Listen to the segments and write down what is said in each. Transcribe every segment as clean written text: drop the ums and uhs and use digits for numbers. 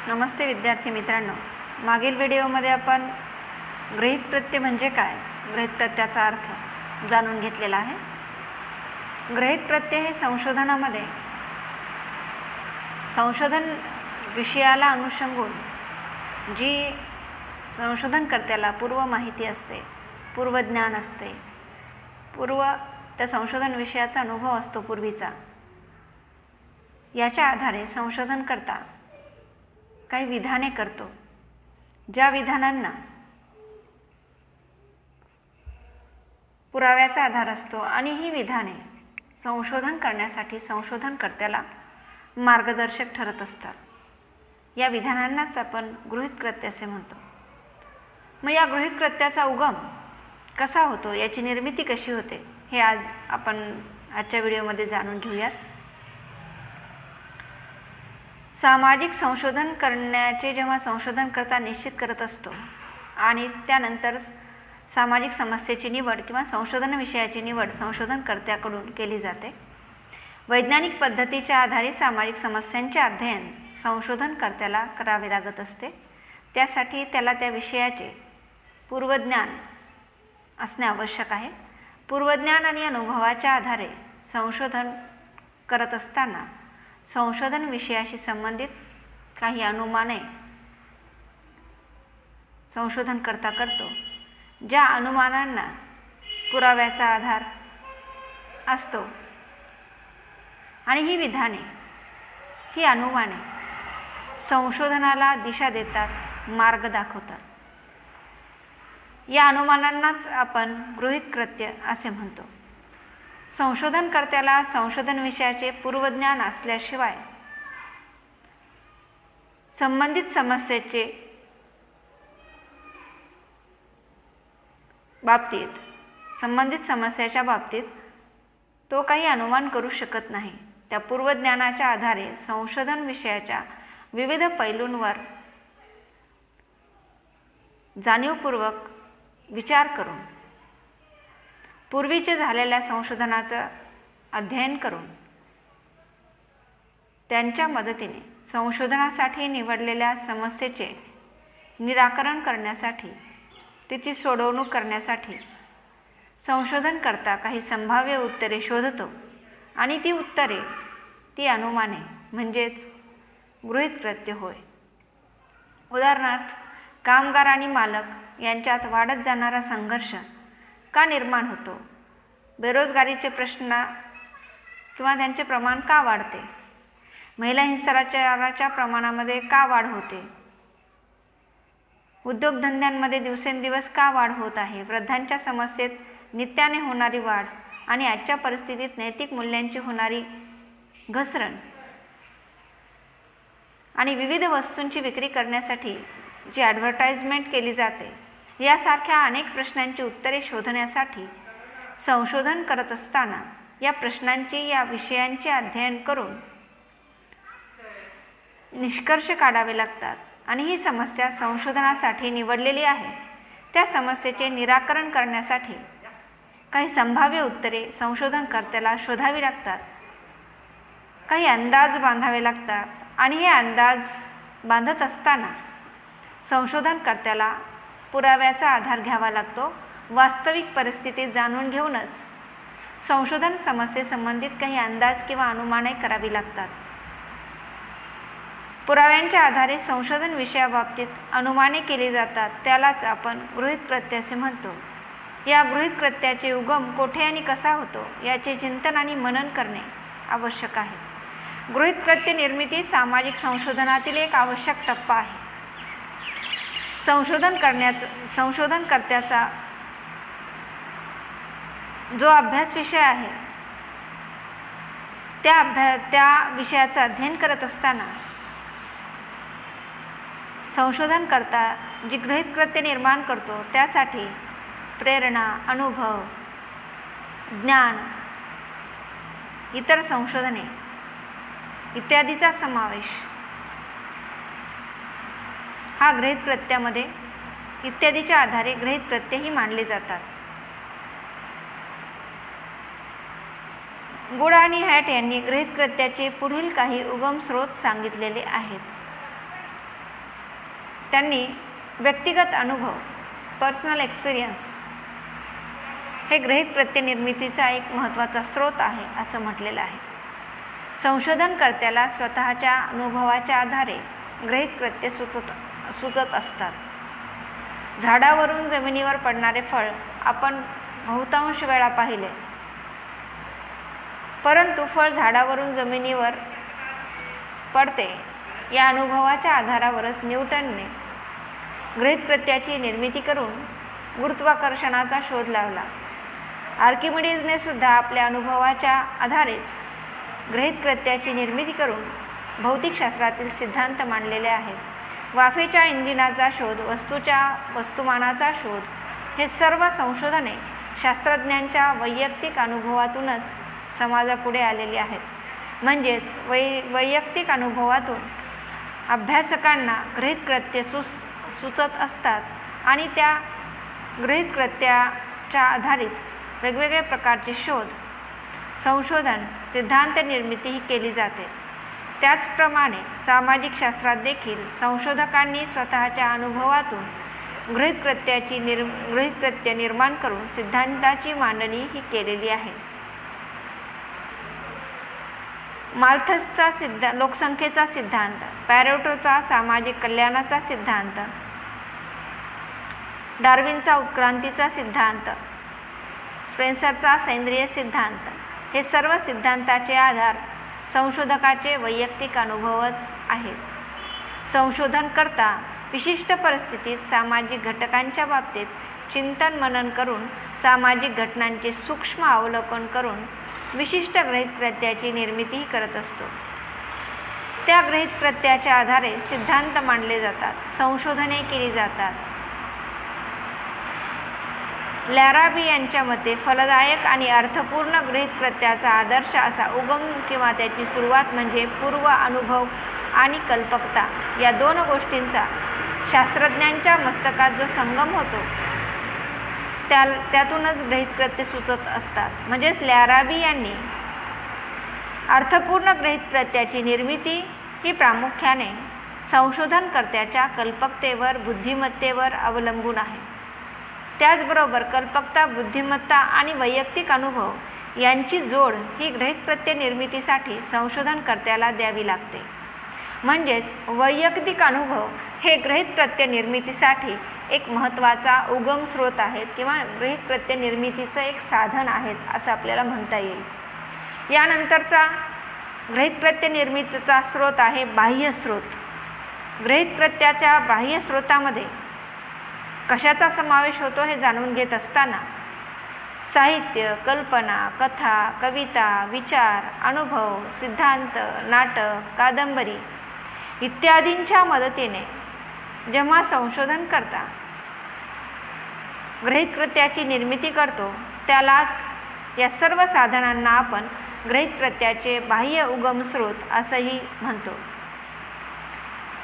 नमस्ते विद्यार्थी मित्रांनो, मागील व्हिडिओमध्ये आपण गृहीत प्रत्यय म्हणजे काय, गृहीत प्रत्ययाचा अर्थ जाणून घेतलेला आहे. गृहीत प्रत्यय हे संशोधनामध्ये संशोधन विषयाला अनुषंगून जी संशोधनकर्त्याला पूर्व माहिती असते, पूर्व ज्ञान असते, त्या संशोधन विषयाचा अनुभव असतो पूर्वीचा, याच्या आधारे संशोधनकर्ता काही विधाने करतो. ज्या विधानांना पुराव्याचा आधार असतो आणि ही विधाने संशोधन करण्यासाठी संशोधनकर्त्याला मार्गदर्शक ठरत असतात. या विधानांनाच आपण गृहीत प्रत्यय असे म्हणतो. मग या गृहीत प्रत्ययाचा उगम कसा होतो, याची निर्मिती कशी होते, हे आज आपण आजच्या व्हिडिओमध्ये जाणून घेऊयात. सामाजिक संशोधन करण्याचे जेव्हा संशोधनकर्ता निश्चित करत असतो आणि त्यानंतर सामाजिक समस्येची निवड किंवा संशोधन विषयाची निवड संशोधनकर्त्याकडून केली जाते. वैज्ञानिक पद्धतीच्या आधारे सामाजिक समस्यांचे अध्ययन संशोधनकर्त्याला करावे लागत असते. त्यासाठी त्याला त्या विषयाचे पूर्वज्ञान असणे आवश्यक आहे. पूर्वज्ञान आणि अनुभवाच्या आधारे संशोधन करत असताना संशोधन विषयाशी संबंधित काही अनुमाने संशोधनकर्ता करतो. ज्या अनुमानांना पुराव्याचा आधार असतो आणि ही विधाने, ही अनुमाने संशोधनाला दिशा देतात, मार्ग दाखवतात. या अनुमानांनाच आपण गृहीत प्रत्यय असे म्हणतो. संशोधनकर्त्याला संशोधन विषयाचे पूर्वज्ञान असल्याशिवाय संबंधित समस्येच्या बाबतीत तो काही अनुमान करू शकत नाही. त्या पूर्वज्ञानाच्या आधारे संशोधन विषयाच्या विविध पैलूंवर जाणीवपूर्वक विचार करून, पूर्वीचे झालेल्या संशोधनाचं अध्ययन करून, त्यांच्या मदतीने संशोधनासाठी निवडलेल्या समस्येचे निराकरण करण्यासाठी, तिची सोडवणूक करण्यासाठी संशोधनकर्ता काही संभाव्य उत्तरे शोधतो आणि ती उत्तरे, ती अनुमाने म्हणजेच गृहीत प्रत्यय होय. उदाहरणार्थ, कामगार आणि मालक यांच्यात वाढत जाणारा संघर्ष का निर्माण होतो, बेरोजगारीचे प्रश्न किंवा त्यांचे प्रमाण का वाढते, महिला हिंसाचाराच्या प्रमाणामध्ये का वाढ होते, उद्योगधंद्यांमध्ये दिवसेंदिवस का वाढ होत आहे, वृद्धांच्या समस्येत नित्याने होणारी वाढ आणि आजच्या परिस्थितीत नैतिक मूल्यांची होणारी घसरण आणि विविध वस्तूंची विक्री करण्यासाठी जी ॲडव्हर्टाइजमेंट केली जाते, यासारख्या अनेक प्रश्नांची उत्तरे शोधण्यासाठी संशोधन करत असताना या प्रश्नांची, या विषयांचे अध्ययन करून निष्कर्ष काढावे लागतात. आणि ही समस्या संशोधनासाठी निवडलेली आहे, त्या समस्येचे निराकरण करण्यासाठी काही संभाव्य उत्तरे संशोधनकर्त्याला शोधावी लागतात, काही अंदाज बांधावे लागतात. आणि हे अंदाज बांधत असताना संशोधनकर्त्याला पुराव्याचा आधार घ्यावा लागतो. वास्तविक परिस्थिती जाणून घेऊनच संशोधन समस्येसंबंधित काही अंदाज किंवा अनुमाने करावी लागतात. पुराव्यांच्या आधारे संशोधन विषयाबाबतीत अनुमाने केली जातात, त्यालाच आपण गृहीत प्रत्यय असे म्हणतो. या गृहीत प्रत्ययाचे उगम कोठे आणि कसा होतो, याचे चिंतन आणि मनन करणे आवश्यक आहे. गृहीत प्रत्यय निर्मिती सामाजिक संशोधनातील एक आवश्यक टप्पा आहे. संशोधनकर्त्याचा जो अभ्यास विषय आहे, त्या विषयाचं अध्ययन करत असताना संशोधनकर्ता जी गृहीत प्रत्यय निर्माण करतो, त्यासाठी प्रेरणा, अनुभव, ज्ञान, इतर संशोधने इत्यादीचा समावेश हा गृहीत प्रत्ययामध्ये, इत्यादीच्या आधारे गृहीत प्रत्ययही मांडले जातात. गुड आणि हॅट यांनी गृहीत प्रत्ययाचे पुढील काही उगम स्रोत सांगितलेले आहेत. त्यांनी व्यक्तिगत अनुभव, पर्सनल एक्सपिरियन्स हे गृहीत प्रत्यय निर्मितीचा एक महत्त्वाचा स्रोत आहे असं म्हटलेलं आहे. संशोधनकर्त्याला स्वतःच्या अनुभवाच्या आधारे गृहीत प्रत्यय सुचत असतात. झाडावरून जमिनीवर पडणारे फळ आपण बहुतांश वेळा पाहिले, परंतु फळ झाडावरून जमिनीवर पडते या अनुभवाच्या आधारावरच न्यूटनने गृहीत प्रत्ययाची निर्मिती करून गुरुत्वाकर्षणाचा शोध लावला. आर्किमिडीजने सुद्धा आपल्या अनुभवाच्या आधारेच गृहीत प्रत्ययाची निर्मिती करून भौतिकशास्त्रातील सिद्धांत मांडलेले आहेत. वाफेच्या इंजिनाचा शोध, वस्तुमानाचा शोध हे सर्व संशोधने शास्त्रज्ञांच्या वैयक्तिक अनुभवातूनच समाजापुढे आलेली आहेत. म्हणजेच वैयक्तिक अनुभवातून अभ्यासकांना गृहीत प्रत्यय सुचत असतात आणि त्या गृहीत प्रत्ययाच्या आधारित वेगवेगळ्या प्रकारचे शोध, संशोधन, सिद्धांत निर्मितीही केली जाते. त्याचप्रमाणे सामाजिक शास्त्रात देखील संशोधकांनी स्वतःच्या अनुभवातून गृहीत प्रत्यय निर्माण करून सिद्धांताची मांडणी ही केलेली आहे. माल्थसचा लोकसंख्येचा सिद्धांत, पॅरेटोचा सामाजिक कल्याणाचा सिद्धांत, डार्विनचा उत्क्रांतीचा सिद्धांत, स्पेन्सरचा सेंद्रिय सिद्धांत हे सर्व सिद्धांताचे आधार संशोधकाचे वैयक्तिक अनुभवच आहेत. संशोधनकर्ता विशिष्ट परिस्थितीत सामाजिक घटकांच्या बाबतीत चिंतन मनन करून सामाजिक घटनांचे सूक्ष्म अवलोकन करून विशिष्ट गृहीत प्रत्ययाची निर्मितीही करत असतो. त्या गृहीत प्रत्ययाच्या आधारे सिद्धांत मांडले जातात, संशोधने केली जातात. लॅराबी यांच्या मते फलदायक आणि अर्थपूर्ण गृहीत प्रत्ययाचा आदर्श असा उगम किंवा त्याची सुरुवात म्हणजे पूर्व अनुभव आणि कल्पकता या दोन गोष्टींचा शास्त्रज्ञांच्या मस्तकात जो संगम होतो त्यातूनच गृहीत प्रत्यय सुचत असतात. म्हणजेच लॅराबी यांनी अर्थपूर्ण गृहीत प्रत्ययाची निर्मिती ही प्रामुख्याने संशोधनकर्त्याच्या कल्पकतेवर, बुद्धिमत्तेवर अवलंबून आहे. त्याचबरोबर कल्पकता, बुद्धिमत्ता आणि वैयक्तिक अनुभव यांची जोड ही गृहीत प्रत्यय निर्मितीसाठी संशोधनकर्त्याला द्यावी लागते. म्हणजेच वैयक्तिक अनुभव हे गृहीत प्रत्यय निर्मितीसाठी एक महत्त्वाचा उगम स्रोत आहेत किंवा गृहीत प्रत्यय निर्मितीचं एक साधन आहेत असं आपल्याला म्हणता येईल. यानंतरचा गृहीत प्रत्यय निर्मितीचा स्रोत आहे बाह्य स्रोत. गृहीत प्रत्ययाच्या बाह्य स्रोतामध्ये कशाचा समावेश होतो हे जाणून घेत असताना साहित्य, कल्पना, कथा, कविता, विचार, अनुभव, सिद्धांत, नाटक, कादंबरी इत्यादींच्या मदतीने जेव्हा संशोधनकर्ता गृहीत प्रत्ययाची निर्मिती करतो त्यालाच या सर्व साधनांना आपण गृहीत प्रत्ययाचे बाह्य उगम स्रोत असंही म्हणतो.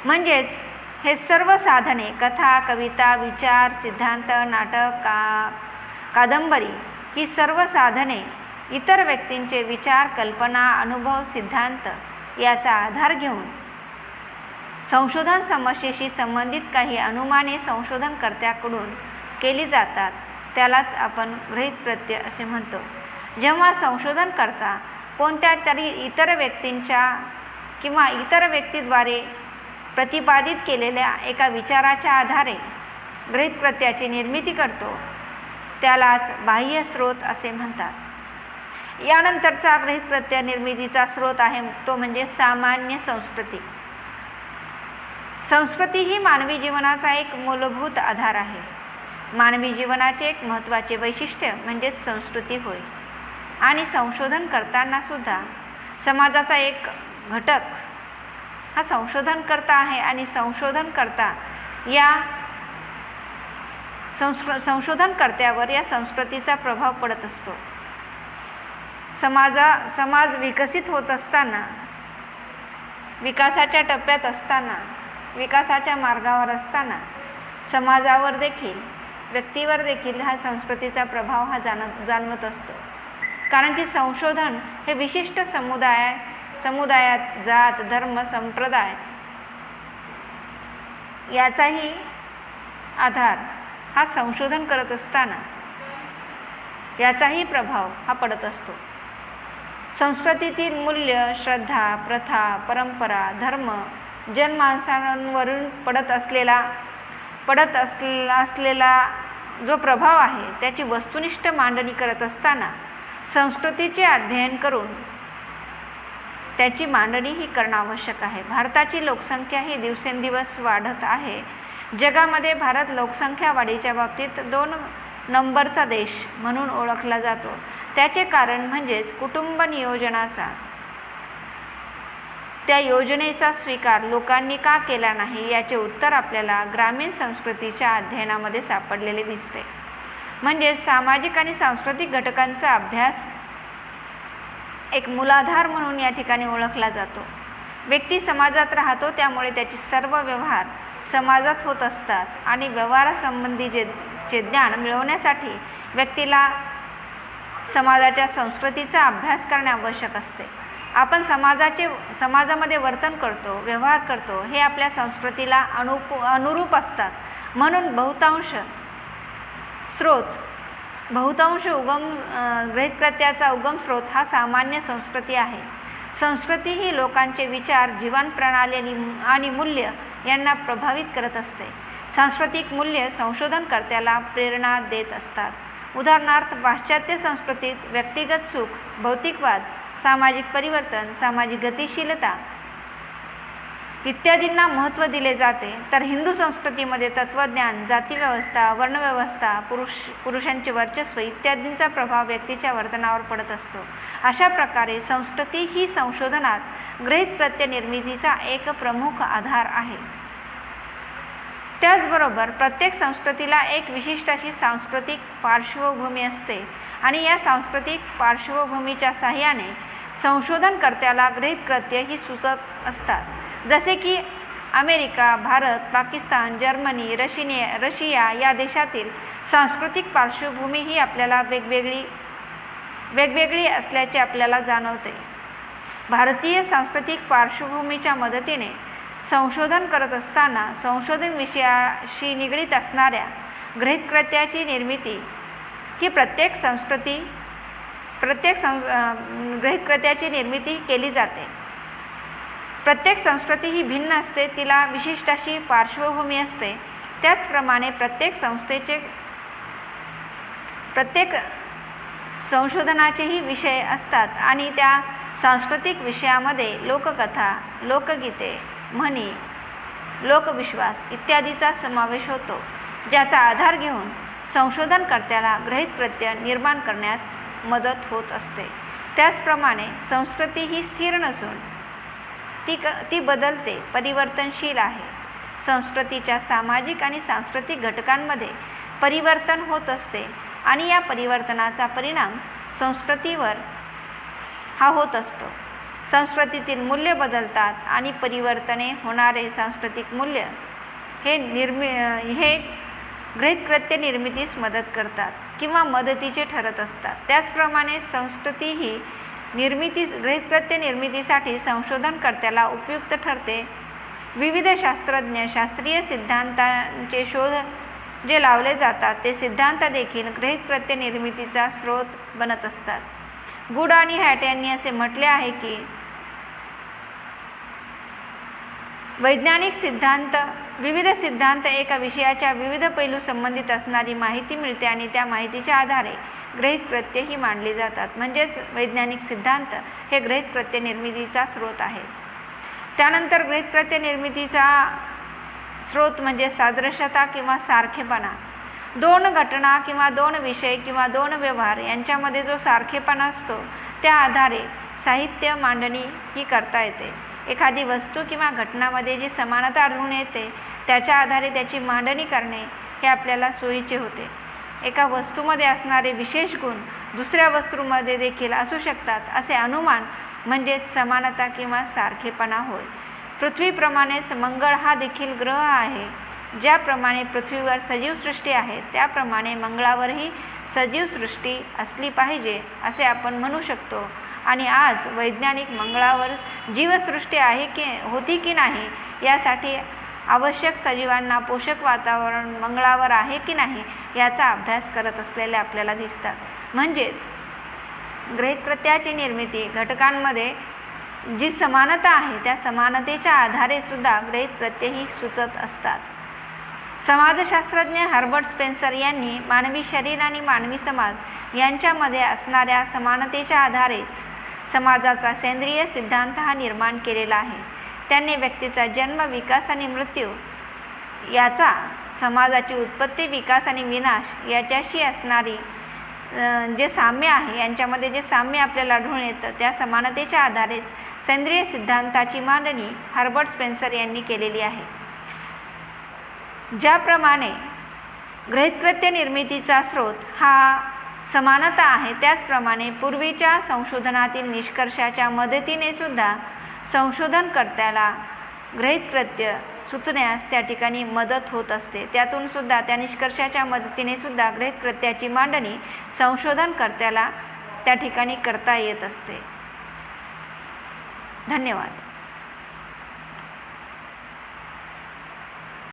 म्हणजेच हे सर्व साधने कथा, कविता, विचार, सिद्धांत, नाटक, कादंबरी ही सर्व साधने इतर व्यक्तींचे विचार, कल्पना, अनुभव, सिद्धांत याचा आधार घेऊन संशोधन समस्येशी संबंधित काही अनुमाने संशोधनकर्त्याकडून केली जातात त्यालाच आपण गृहीत प्रत्यय असे म्हणतो. जेव्हा संशोधनकर्ता कोणत्या तरी इतर व्यक्तींच्या किंवा इतर व्यक्तीद्वारे प्रतिपादित केलेल्या एका विचाराच्या आधारे गृहीत प्रत्ययाची निर्मिती करतो त्यालाच बाह्य स्रोत असे म्हणतात. यानंतरचा गृहीत प्रत्यय निर्मितीचा स्रोत आहे तो म्हणजे सामान्य संस्कृती. संस्कृती ही मानवी जीवनाचा एक मूलभूत आधार आहे. मानवी जीवनाचे एक महत्त्वाचे वैशिष्ट्य म्हणजेच संस्कृती होय. आणि संशोधन करताना सुद्धा समाजाचा एक घटक हा संशोधनकर्ता आहे आणि संशोधनकर्ता या संशोधनकर्त्यावर या संस्कृतीचा प्रभाव पडत असतो. समाज विकसित होत असताना, विकासाच्या टप्प्यात असताना, विकासाच्या मार्गावर असताना समाजावर देखील, व्यक्तीवर देखील हा संस्कृतीचा प्रभाव हा जाणवत असतो. कारण की संशोधन हे विशिष्ट समुदायात जात, धर्म, संप्रदाय याचाही आधार हा संशोधन करत असताना याचाही प्रभाव हा पडत असतो. संस्कृतीतील मूल्य, श्रद्धा, प्रथा, परंपरा, धर्म, जनमानसांवरून पडत असलेला जो प्रभाव आहे त्याची वस्तुनिष्ठ मांडणी करत असताना संस्कृतीचे अध्ययन करून त्याची मांडणी ही करणं आवश्यक आहे. भारताची लोकसंख्या ही दिवसेंदिवस वाढत आहे. जगामध्ये भारत लोकसंख्या वाढीच्या बाबतीत 2 नंबरचा देश म्हणून ओळखला जातो. त्याचे कारण म्हणजेच कुटुंब नियोजनाचा, त्या योजनेचा स्वीकार लोकांनी का केला नाही याचे उत्तर आपल्याला ग्रामीण संस्कृतीच्या अध्ययनामध्ये सापडलेले दिसते. म्हणजे सामाजिक आणि सांस्कृतिक घटकांचा अभ्यास एक मूलाधार म्हणून या ठिकाणी ओळखला जातो. व्यक्ती समाजात राहतो, त्यामुळे त्याचे सर्व व्यवहार समाजात होत असतात आणि व्यवहारासंबंधीचे ज्ञान मिळवण्यासाठी व्यक्तीला समाजाच्या संस्कृतीचा अभ्यास करणे आवश्यक असते. आपण समाजामध्ये वर्तन करतो, व्यवहार करतो, हे आपल्या संस्कृतीला अनुरूप असतात. म्हणून बहुतांश ग्रहितकृत्याचा उगम स्रोत हा सामान्य संस्कृती आहे. संस्कृती ही लोकांचे विचार, जीवन प्रणाली आणि मूल्य यांना प्रभावित करत असते. सांस्कृतिक मूल्य संशोधनकर्त्याला प्रेरणा देत असतात. उदाहरणार्थ, पाश्चात्य संस्कृतीत व्यक्तिगत सुख, भौतिकवाद, सामाजिक परिवर्तन, सामाजिक गतिशीलता इत्यादींना महत्त्व दिले जाते, तर हिंदू संस्कृतीमध्ये तत्त्वज्ञान, जातीव्यवस्था, वर्णव्यवस्था, पुरुषांचे वर्चस्व इत्यादींचा प्रभाव व्यक्तीच्या वर्तनावर पडत असतो. अशा प्रकारे संस्कृती ही संशोधनात गृहीत प्रत्यय निर्मितीचा एक प्रमुख आधार आहे. त्याचबरोबर प्रत्येक संस्कृतीला एक विशिष्ट अशी सांस्कृतिक पार्श्वभूमी असते आणि या सांस्कृतिक पार्श्वभूमीच्या साहाय्याने संशोधनकर्त्याला गृहीत कृत्य ही सुचत असतात. जसे की America, Bharat, Pakistan, Germany, Russia या देशातील सांस्कृतिक पार्श्वभूमी ही आपल्याला वेगवेगळी असल्याचे आपल्याला जाणवते. भारतीय सांस्कृतिक पार्श्वभूमीच्या मदतीने संशोधन करत असताना संशोधन विषयाशी निगडीत असणाऱ्या गृहीतकृत्याची निर्मिती ही गृहीतकृत्याची निर्मिती केली जाते. प्रत्येक संस्कृती ही भिन्न असते, तिला विशिष्ट अशी पार्श्वभूमी असते. त्याचप्रमाणे प्रत्येक संशोधनाचेही विषय असतात आणि त्या सांस्कृतिक विषयामध्ये लोककथा, लोकगीते, म्हणी, लोकविश्वास इत्यादीचा समावेश होतो, ज्याचा आधार घेऊन संशोधनकर्त्याला गृहीतकृत्य निर्माण करण्यास मदत होत असते. त्याचप्रमाणे संस्कृती ही स्थिर नसून ती बदलते, परिवर्तनशील आहे. संस्कृतीच्या सामाजिक आणि सांस्कृतिक घटकांमध्ये परिवर्तन होत असते आणि या परिवर्तनाचा परिणाम संस्कृतीवर हा होत असतो. संस्कृतीतील मूल्य बदलतात आणि परिवर्तने होणारे सांस्कृतिक मूल्य हे गृहीतकृत्य निर्मितीस मदत करतात किंवा मदतीचे ठरत असतात. त्याचप्रमाणे संस्कृती ही गृहीतकृत्य निर्मितीसाठी संशोधनकर्त्याला उपयुक्त ठरते. विविध शास्त्रीय सिद्धांतांचे शोध जे लावले जातात ते सिद्धांत देखील गृहीतकृत्य निर्मितीचा स्रोत बनत असतात. गुड आणि हॅट यांनी असे म्हटले आहे की विविध सिद्धांत एका विषयाच्या विविध पैलू संबंधित असणारी माहिती मिळते आणि त्या माहितीच्या आधारे गृहीतकृत्य ही मांडली जातात. म्हणजेच वैज्ञानिक सिद्धांत हे गृहीतकृत्य निर्मितीचा स्रोत आहे. त्यानंतर गृहीतकृत्य निर्मितीचा स्रोत म्हणजे सादृश्यता किंवा सारखेपणा. 2 घटना किंवा 2 विषय किंवा 2 व्यवहार यांच्यामध्ये जो सारखेपणा असतो त्या आधारे साहित्य मांडणी ही करता येते. एखादी वस्तू किंवा घटनामध्ये जी समानता आढळून येते त्याच्या आधारे त्याची मांडणी करणे हे आपल्याला सोयीचे होते. एका वस्तूमध्ये असणारे विशेष गुण दुसऱ्या वस्तूमध्ये देखील असू शकतात असे अनुमान म्हणजेच समानता किंवा सारखेपणा होय. पृथ्वीप्रमाणेच मंगळ हा देखील ग्रह आहे. ज्याप्रमाणे पृथ्वीवर सजीव सृष्टी आहे त्याप्रमाणे मंगळावरही सजीव सृष्टी असली पाहिजे असे आपण म्हणू शकतो. आणि आज वैज्ञानिक मंगळावर जीवसृष्टी होती की नाही यासाठी आवश्यक सजीवांना पोषक वातावरण मंगळावर आहे की नाही याचा अभ्यास करत असलेले आपल्याला दिसतात. म्हणजेच गृहीतकृत्याची निर्मिती घटकांमध्ये जी समानता आहे त्या समानतेच्या आधारे सुद्धा गृहीतकृत्य ही सुचत असतात. समाजशास्त्रज्ञ हर्बर्ट स्पेन्सर यांनी मानवी शरीर आणि मानवी समाज यांच्यामध्ये असणाऱ्या समानतेच्या आधारेच समाजाचा सेंद्रिय सिद्धांत हा निर्माण केलेला आहे. त्यांनी व्यक्तीचा जन्म, विकास आणि मृत्यू याचा समाजाची उत्पत्ती, विकास आणि विनाश याच्याशी असणारी जे साम्य आहे यांच्यामध्ये जे साम्य आपल्याला आढळून येतं त्या समानतेच्या आधारेच सेंद्रिय सिद्धांताची मांडणी हर्बर्ट स्पेन्सर यांनी केलेली आहे. ज्याप्रमाणे गृहीतकृत्य निर्मितीचा स्रोत हा समानता आहे त्याचप्रमाणे पूर्वीच्या संशोधनातील निष्कर्षाच्या मदतीने सुद्धा संशोधनकर्त्याला गृहीतकृत्य सुचण्यास त्या ठिकाणी मदत होत असते. त्यातून सुद्धा त्या निष्कर्षाच्या मदतीने सुद्धा गृहीतकृत्याची मांडणी संशोधनकर्त्याला त्या ठिकाणी करता येत असते. धन्यवाद.